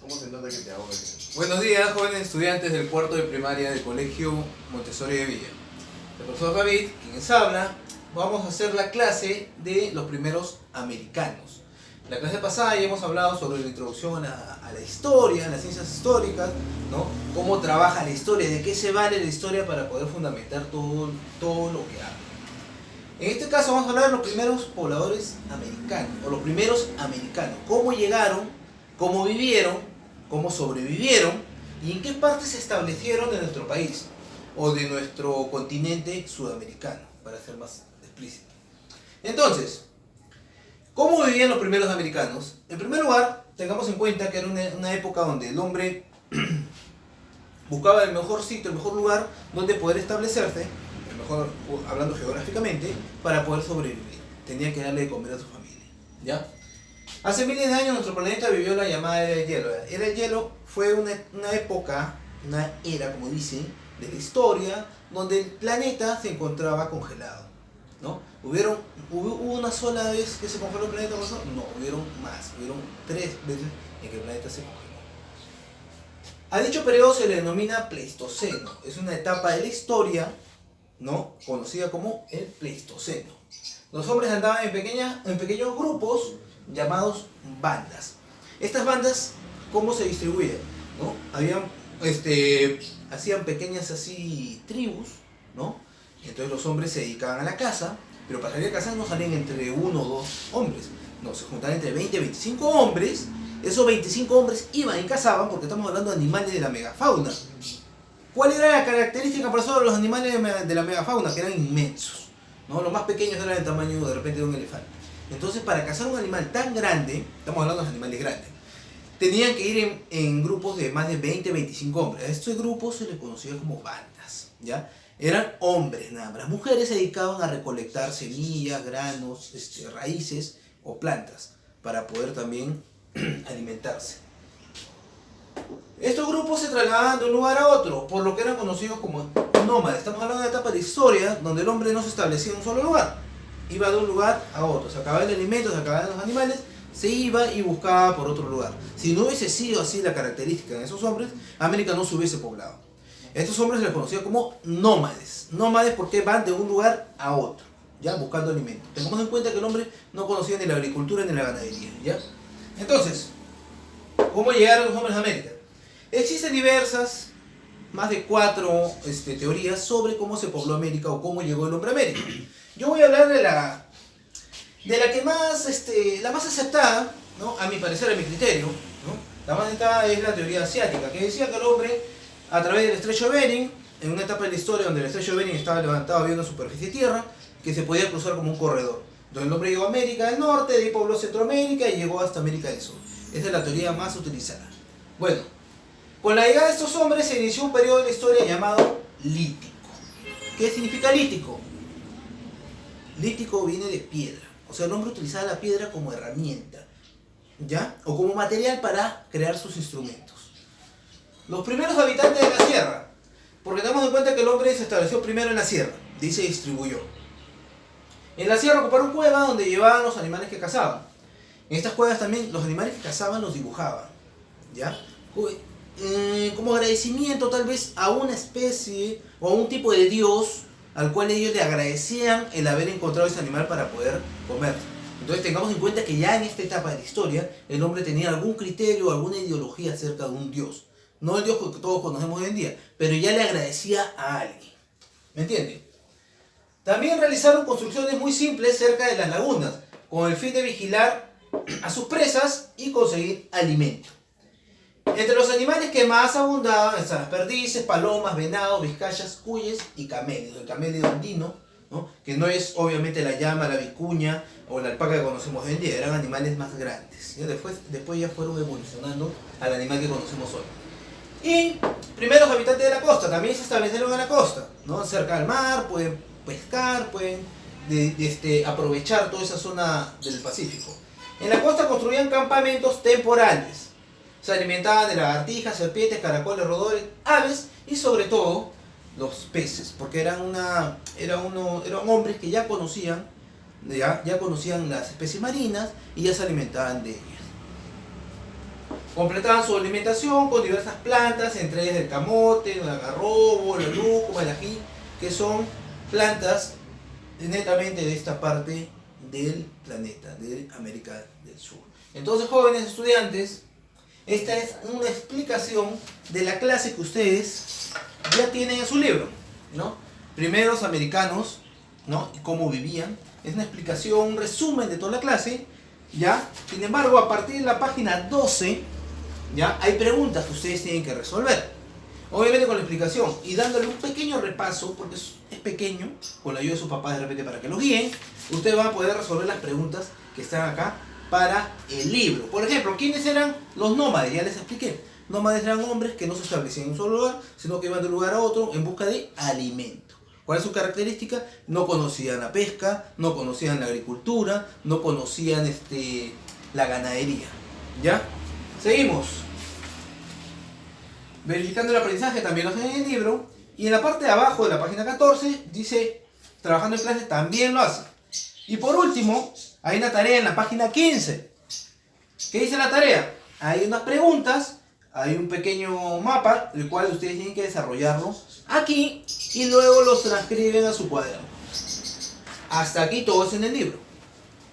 ¿Cómo se nota que te ahogas? Buenos días, jóvenes estudiantes del cuarto de primaria del Colegio Montessori de Villa. El profesor David, quien les habla, vamos a hacer la clase de los primeros americanos. La clase pasada ya hemos hablado sobre la introducción a la historia, las ciencias históricas, ¿no? Cómo trabaja la historia, de qué se vale la historia para poder fundamentar todo lo que habla. En este caso vamos a hablar de los primeros pobladores americanos, o los primeros americanos. Cómo llegaron, cómo vivieron, cómo sobrevivieron y en qué parte se establecieron de nuestro país o de nuestro continente sudamericano, para ser más explícito. Entonces, ¿cómo vivían los primeros americanos? En primer lugar, tengamos en cuenta que era una época donde el hombre buscaba el mejor sitio, el mejor lugar donde poder establecerse, el mejor, hablando geográficamente, para poder sobrevivir. Tenía que darle de comer a su familia, ¿ya? Hace miles de años nuestro planeta vivió la llamada Era del Hielo. Era del Hielo fue una época, una era, como dicen, de la historia, donde el planeta se encontraba congelado, ¿no? ¿Hubo una sola vez que se congeló el planeta? No, hubieron más, hubieron 3 veces en que el planeta se congeló. A dicho periodo se le denomina Pleistoceno, es una etapa de la historia, ¿no?, conocida como el Pleistoceno. Los hombres andaban en pequeños grupos llamados bandas. Estas bandas, ¿cómo se distribuían? ¿No? Hacían pequeñas así tribus, ¿no? Entonces los hombres se dedicaban a la caza, pero para salir a cazar no salían entre 1 o 2 hombres, no, se juntaban entre 20 y 25 hombres. Esos 25 hombres iban y cazaban, porque estamos hablando de animales de la megafauna. ¿Cuál era la característica por sobre los animales de la megafauna? Que eran inmensos, ¿no? Los más pequeños eran del tamaño de repente de un elefante. Entonces, para cazar un animal tan grande, estamos hablando de los animales grandes, tenían que ir en grupos de más de 20-25 hombres. A estos grupos se les conocía como bandas, ¿ya? Eran hombres nada más. Las mujeres se dedicaban a recolectar semillas, granos, raíces o plantas para poder también alimentarse. Estos grupos se trasladaban de un lugar a otro, por lo que eran conocidos como nómades. Estamos hablando de una etapa de historia donde el hombre no se establecía en un solo lugar. Iba de un lugar a otro, se acababa el alimento, se acababan los animales, se iba y buscaba por otro lugar. Si no hubiese sido así la característica de esos hombres, América no se hubiese poblado. Estos hombres se les conocía como nómades. Nómades porque van de un lugar a otro, ya, buscando alimento. Tengamos en cuenta que el hombre no conocía ni la agricultura ni la ganadería, ¿ya? Entonces, ¿cómo llegaron los hombres a América? Existen diversas, más de 4 teorías sobre cómo se pobló América o cómo llegó el hombre a América. Yo voy a hablar de la que más, la más aceptada, ¿no?, a mi parecer, a mi criterio, ¿no? La más aceptada es la teoría asiática, que decía que el hombre, a través del estrecho de Bering, en una etapa de la historia donde el estrecho de Bering estaba levantado, había una superficie de tierra que se podía cruzar como un corredor. Entonces el hombre llegó a América del Norte, de ahí pobló Centroamérica y llegó hasta América del Sur. Esa es la teoría más utilizada. Bueno, con la llegada de estos hombres se inició un periodo de la historia llamado lítico. ¿Qué significa lítico? Lítico viene de piedra, o sea, el hombre utilizaba la piedra como herramienta, ¿ya?, o como material para crear sus instrumentos. Los primeros habitantes de la sierra, porque tenemos en cuenta que el hombre se estableció primero en la sierra, de ahí se distribuyó. En la sierra ocuparon cuevas donde llevaban los animales que cazaban. En estas cuevas también los animales que cazaban los dibujaban, ¿ya? Como agradecimiento tal vez a una especie o a un tipo de dios al cual ellos le agradecían el haber encontrado ese animal para poder comer. Entonces tengamos en cuenta que ya en esta etapa de la historia el hombre tenía algún criterio, alguna ideología acerca de un dios. No el dios que todos conocemos hoy en día, pero ya le agradecía a alguien. ¿Me entienden? También realizaron construcciones muy simples cerca de las lagunas, con el fin de vigilar a sus presas y conseguir alimento. Entre los animales que más abundaban están las perdices, palomas, venados, vizcachas, cuyes y camélidos. El camélido andino, ¿no?, que no es obviamente la llama, la vicuña o la alpaca que conocemos hoy en día, eran animales más grandes. ¿Ya? Después ya fueron evolucionando al animal que conocemos hoy. Y primeros habitantes de la costa, también se establecieron en la costa, ¿no?, cerca del mar, pueden pescar, pueden aprovechar toda esa zona del Pacífico. En la costa construían campamentos temporales. Se alimentaban de lagartijas, serpientes, caracoles, roedores, aves y sobre todo los peces, porque eran hombres que ya conocían las especies marinas y ya se alimentaban de ellas. Completaban su alimentación con diversas plantas, entre ellas el camote, el algarrobo, la lúcuma, el ají, que son plantas netamente de esta parte del planeta, de América del Sur. Entonces, jóvenes estudiantes, esta es una explicación de la clase que ustedes ya tienen en su libro, ¿no? Primeros americanos, ¿no? Y cómo vivían. Es una explicación, un resumen de toda la clase, ¿ya? Sin embargo, a partir de la página 12, ¿ya? Hay preguntas que ustedes tienen que resolver. Obviamente con la explicación y dándole un pequeño repaso, porque es pequeño, con la ayuda de sus papás de repente para que los guíen, ustedes van a poder resolver las preguntas que están acá para el libro. Por ejemplo, ¿quiénes eran los nómades? Ya les expliqué. Nómades eran hombres que no se establecían en un solo lugar, sino que iban de un lugar a otro en busca de alimento. ¿Cuál es su característica? No conocían la pesca, no conocían la agricultura, no conocían la ganadería. ¿Ya? Seguimos. Verificando el aprendizaje también lo hacen en el libro. Y en la parte de abajo de la página 14 dice, trabajando en clase también lo hacen. Y por último, hay una tarea en la página 15. ¿Qué dice la tarea? Hay unas preguntas, hay un pequeño mapa, el cual ustedes tienen que desarrollarlo aquí y luego los transcriben a su cuaderno. Hasta aquí todo es en el libro.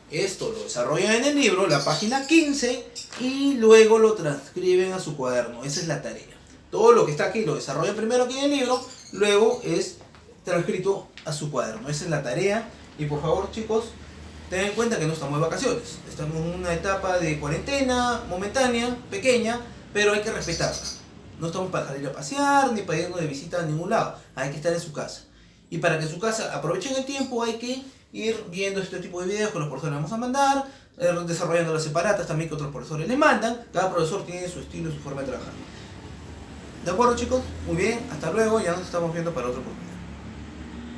Esto lo desarrollan en el libro, la página 15, y luego lo transcriben a su cuaderno. Esa es la tarea. Todo lo que está aquí lo desarrollan primero aquí en el libro, luego es transcrito a su cuaderno. Esa es la tarea. Y por favor, chicos, ten en cuenta que no estamos de vacaciones. Estamos en una etapa de cuarentena momentánea, pequeña, pero hay que respetarla. No estamos para salir a pasear ni para irnos de visita a ningún lado. Hay que estar en su casa. Y para que en su casa aprovechen el tiempo, hay que ir viendo este tipo de videos que los profesores vamos a mandar, desarrollando las separatas también que otros profesores les mandan. Cada profesor tiene su estilo y su forma de trabajar. ¿De acuerdo, chicos? Muy bien, hasta luego. Ya nos estamos viendo para otro podcast.